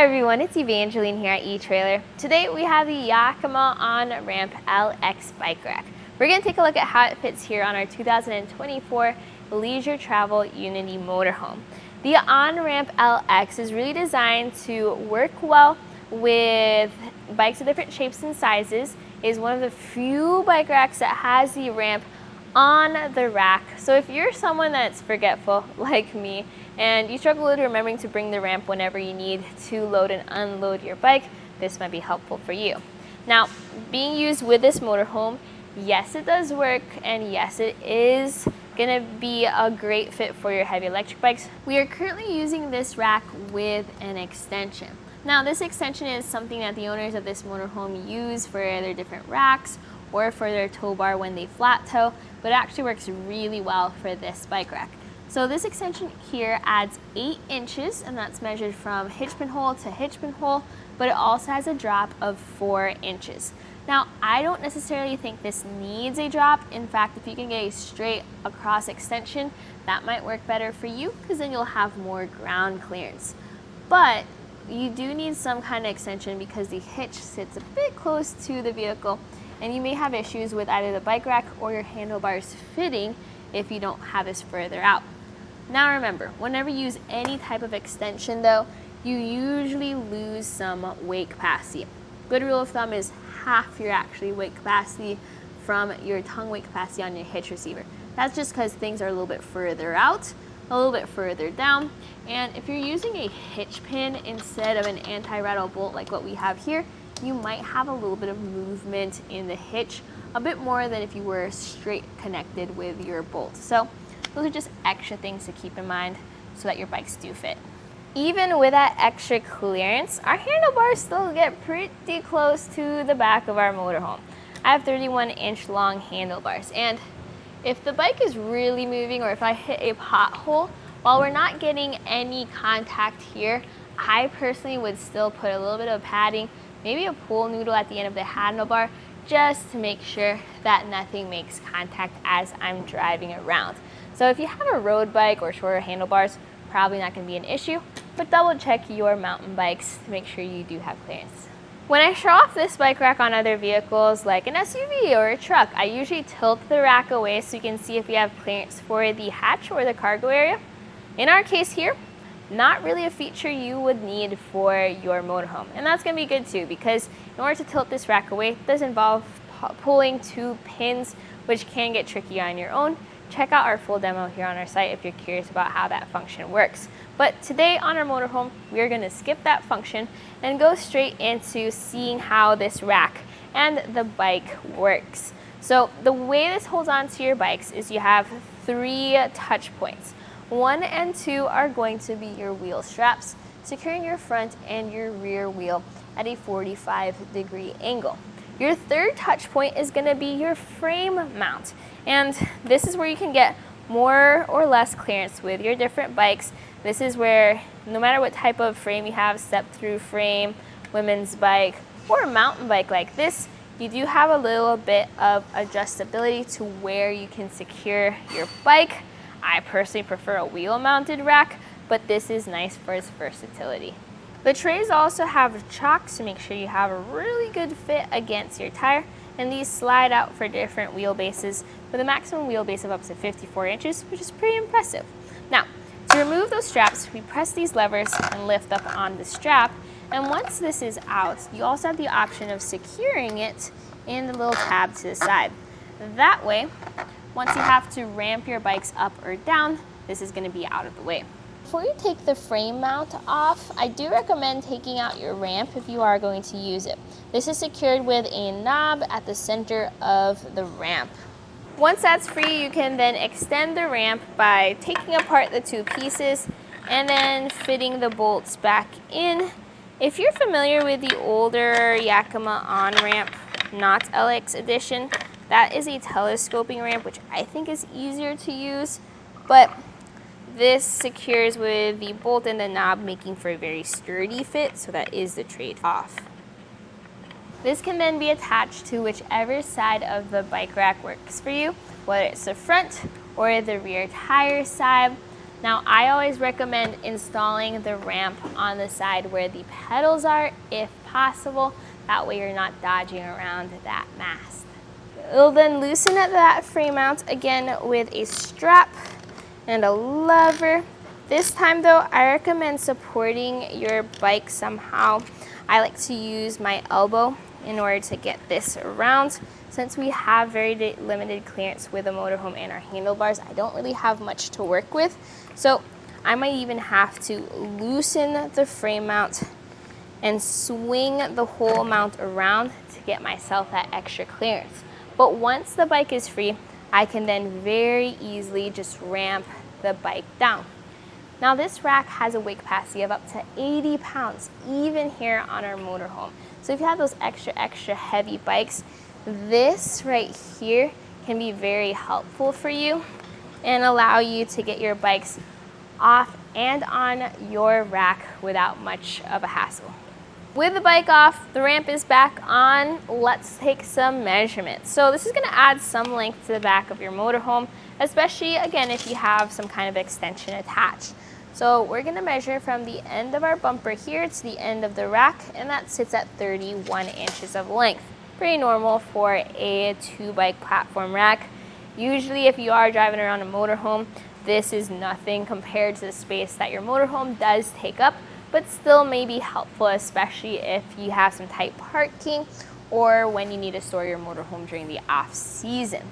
Hi everyone, it's Evangeline here at eTrailer. Today we have the Yakima OnRamp LX Bike Rack. We're going to take a look at how it fits here on our 2024 Leisure Travel Unity Motorhome. The OnRamp LX is really designed to work well with bikes of different shapes and sizes. It is one of the few bike racks that has the ramp on the rack. So if you're someone that's forgetful like me and you struggle with remembering to bring the ramp whenever you need to load and unload your bike, this might be helpful for you. Now, being used with this motorhome, yes, it does work, and yes, it is gonna be a great fit for your heavy electric bikes. We are currently using this rack with an extension. Now, this extension is something that the owners of this motorhome use for their different racks or for their tow bar when they flat tow, but it actually works really well for this bike rack. So this extension here adds 8 inches, and that's measured from hitch pin hole to hitch pin hole, but it also has a drop of 4 inches. Now, I don't necessarily think this needs a drop. In fact, if you can get a straight across extension, that might work better for you because then you'll have more ground clearance. But you do need some kind of extension because the hitch sits a bit close to the vehicle, and you may have issues with either the bike rack or your handlebars fitting if you don't have this further out. Now remember, whenever you use any type of extension though, you usually lose some weight capacity. Good rule of thumb is half your actually weight capacity from your tongue weight capacity on your hitch receiver. That's just because things are a little bit further out, a little bit further down, and if you're using a hitch pin instead of an anti-rattle bolt like what we have here, you might have a little bit of movement in the hitch, a bit more than if you were straight connected with your bolt. So those are just extra things to keep in mind so that your bikes do fit. Even with that extra clearance, our handlebars still get pretty close to the back of our motorhome. I have 31-inch long handlebars, and if the bike is really moving or if I hit a pothole, while we're not getting any contact here, I personally would still put a little bit of padding, maybe a pool noodle at the end of the handlebar, just to make sure that nothing makes contact as I'm driving around. So if you have a road bike or shorter handlebars, probably not going to be an issue, but double check your mountain bikes to make sure you do have clearance. When I show off this bike rack on other vehicles like an SUV or a truck, I usually tilt the rack away so you can see if we have clearance for the hatch or the cargo area. In our case here, not really a feature you would need for your motorhome. And that's going to be good too, because in order to tilt this rack away, it does involve pulling 2 pins, which can get tricky on your own. Check out our full demo here on our site if you're curious about how that function works. But today on our motorhome, we're going to skip that function and go straight into seeing how this rack and the bike works. So the way this holds on to your bikes is you have 3 touch points. 1 and 2 are going to be your wheel straps, securing your front and your rear wheel at a 45-degree angle. Your 3rd touch point is going to be your frame mount, and this is where you can get more or less clearance with your different bikes. This is where no matter what type of frame you have, step-through frame, women's bike, or a mountain bike like this, you do have a little bit of adjustability to where you can secure your bike. I personally prefer a wheel-mounted rack, but this is nice for its versatility. The trays also have chocks to make sure you have a really good fit against your tire, and these slide out for different wheelbases with a maximum wheelbase of up to 54 inches, which is pretty impressive. Now, to remove those straps, we press these levers and lift up on the strap, and once this is out, you also have the option of securing it in the little tab to the side. That way, once you have to ramp your bikes up or down, this is going to be out of the way. Before you take the frame mount off, I do recommend taking out your ramp if you are going to use it. This is secured with a knob at the center of the ramp. Once that's free, you can then extend the ramp by taking apart the 2 pieces and then fitting the bolts back in. If you're familiar with the older Yakima OnRamp, not LX edition, that is a telescoping ramp, which I think is easier to use, but this secures with the bolt and the knob, making for a very sturdy fit, so that is the trade-off. This can then be attached to whichever side of the bike rack works for you, whether it's the front or the rear tire side. Now, I always recommend installing the ramp on the side where the pedals are, if possible. That way you're not dodging around that mast. You'll then loosen up that frame mount again with a strap and a lever. This time though, I recommend supporting your bike somehow. I like to use my elbow in order to get this around. Since we have very limited clearance with the motorhome and our handlebars, I don't really have much to work with. So I might even have to loosen the frame mount and swing the whole mount around to get myself that extra clearance. But once the bike is free, I can then very easily just ramp the bike down. Now this rack has a weight capacity of up to 80 pounds, even here on our motorhome. So if you have those extra heavy bikes, this right here can be very helpful for you and allow you to get your bikes off and on your rack without much of a hassle. With the bike off, the ramp is back on. Let's take some measurements. So this is gonna add some length to the back of your motorhome, especially again if you have some kind of extension attached. So we're gonna measure from the end of our bumper here to the end of the rack, and that sits at 31 inches of length. Pretty normal for a 2-bike platform rack. Usually if you are driving around a motorhome, this is nothing compared to the space that your motorhome does take up, but still may be helpful, especially if you have some tight parking or when you need to store your motorhome during the off season.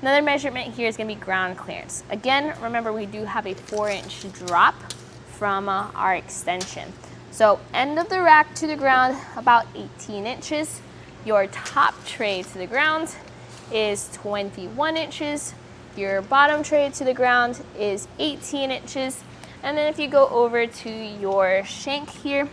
Another measurement here is going to be ground clearance. Again, remember we do have a 4-inch drop from our extension. So end of the rack to the ground, about 18 inches. Your top tray to the ground is 21 inches. Your bottom tray to the ground is 18 inches. And then if you go over to your shank here,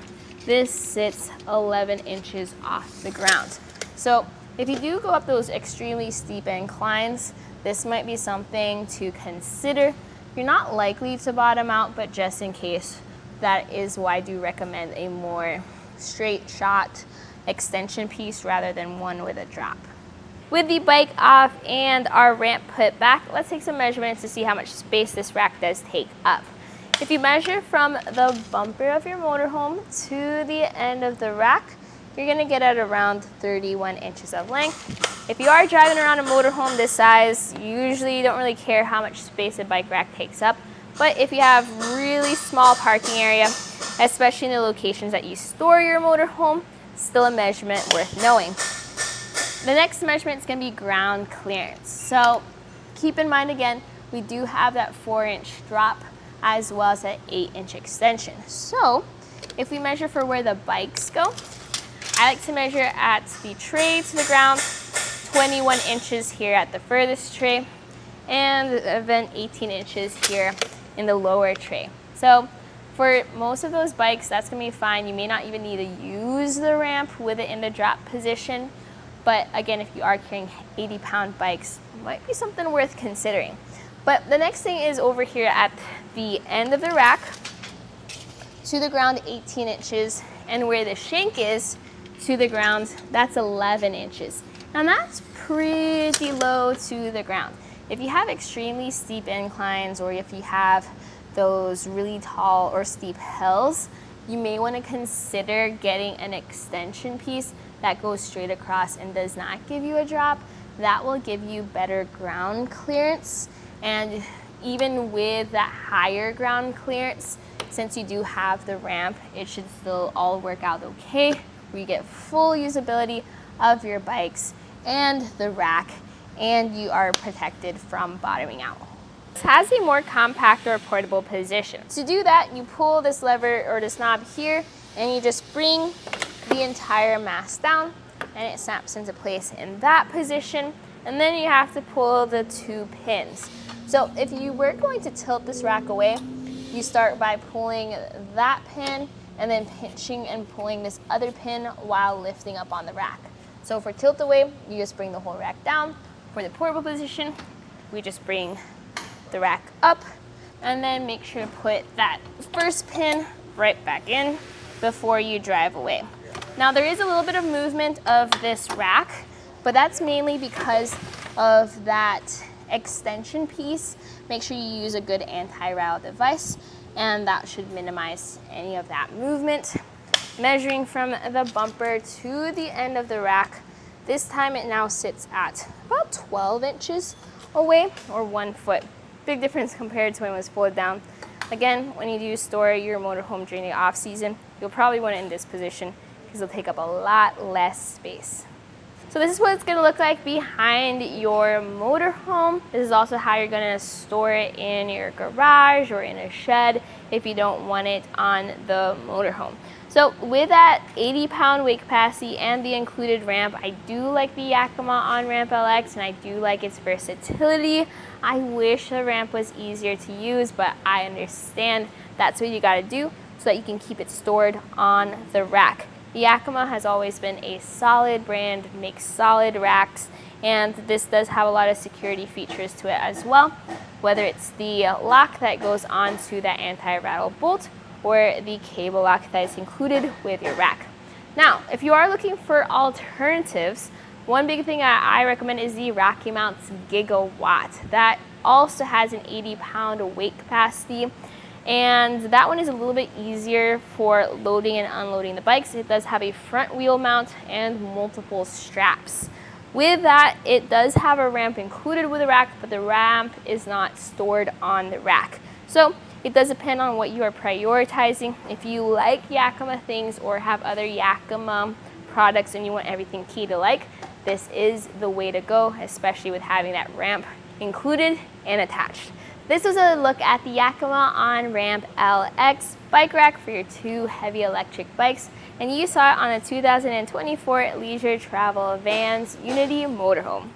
this sits 11 inches off the ground. So if you do go up those extremely steep inclines, this might be something to consider. You're not likely to bottom out, but just in case, that is why I do recommend a more straight shot extension piece rather than one with a drop. With the bike off and our ramp put back, let's take some measurements to see how much space this rack does take up. If you measure from the bumper of your motorhome to the end of the rack, you're gonna get at around 31 inches of length. If you are driving around a motorhome this size, you usually don't really care how much space a bike rack takes up. But if you have really small parking area, especially in the locations that you store your motorhome, still a measurement worth knowing. The next measurement is gonna be ground clearance. So keep in mind again, we do have that 4-inch drop as well as an 8-inch extension. So if we measure for where the bikes go, I like to measure at the tray to the ground, 21 inches here at the furthest tray, and then 18 inches here in the lower tray. So for most of those bikes, that's gonna be fine. You may not even need to use the ramp with it in the drop position. But again, if you are carrying 80-pound bikes, it might be something worth considering. But the next thing is over here at the end of the rack to the ground, 18 inches, and where the shank is to the ground, that's 11 inches. Now that's pretty low to the ground. If you have extremely steep inclines or if you have those really tall or steep hills, you may want to consider getting an extension piece that goes straight across and does not give you a drop. That will give you better ground clearance, and even with that higher ground clearance, since you do have the ramp, it should still all work out okay, where you get full usability of your bikes and the rack, and you are protected from bottoming out. This has a more compact or portable position. To do that, you pull this lever or this knob here, and you just bring the entire mast down, and it snaps into place in that position. And then you have to pull the 2 pins. So if you were going to tilt this rack away, you start by pulling that pin and then pinching and pulling this other pin while lifting up on the rack. So for tilt away, you just bring the whole rack down. For the portable position, we just bring the rack up and then make sure to put that first pin right back in before you drive away. Now there is a little bit of movement of this rack, but that's mainly because of that extension piece, make sure you use a good anti-rattle device, and that should minimize any of that movement. Measuring from the bumper to the end of the rack, this time it now sits at about 12 inches away, or 1 foot. Big difference compared to when it was folded down. Again, when you do store your motorhome during the off season, you'll probably want it in this position because it'll take up a lot less space. So this is what it's going to look like behind your motorhome. This is also how you're going to store it in your garage or in a shed if you don't want it on the motorhome. So with that 80-pound weight capacity and the included ramp, I do like the Yakima OnRamp LX, and I do like its versatility. I wish the ramp was easier to use, but I understand that's what you got to do so that you can keep it stored on the rack. Yakima has always been a solid brand, makes solid racks, and this does have a lot of security features to it as well, whether it's the lock that goes onto that anti-rattle bolt or the cable lock that is included with your rack. Now, if you are looking for alternatives, one big thing I recommend is the Rocky Mounts Gigawatt. That also has an 80-pound weight capacity, and that one is a little bit easier for loading and unloading the bikes. It does have a front wheel mount and multiple straps. With that, it does have a ramp included with the rack, but the ramp is not stored on the rack. So it does depend on what you are prioritizing. If you like Yakima things or have other Yakima products and you want everything key to like, this is the way to go, especially with having that ramp included and attached. This was a look at the Yakima OnRamp LX bike rack for your 2 heavy electric bikes, and you saw it on a 2024 Leisure Travel Unity Motorhome.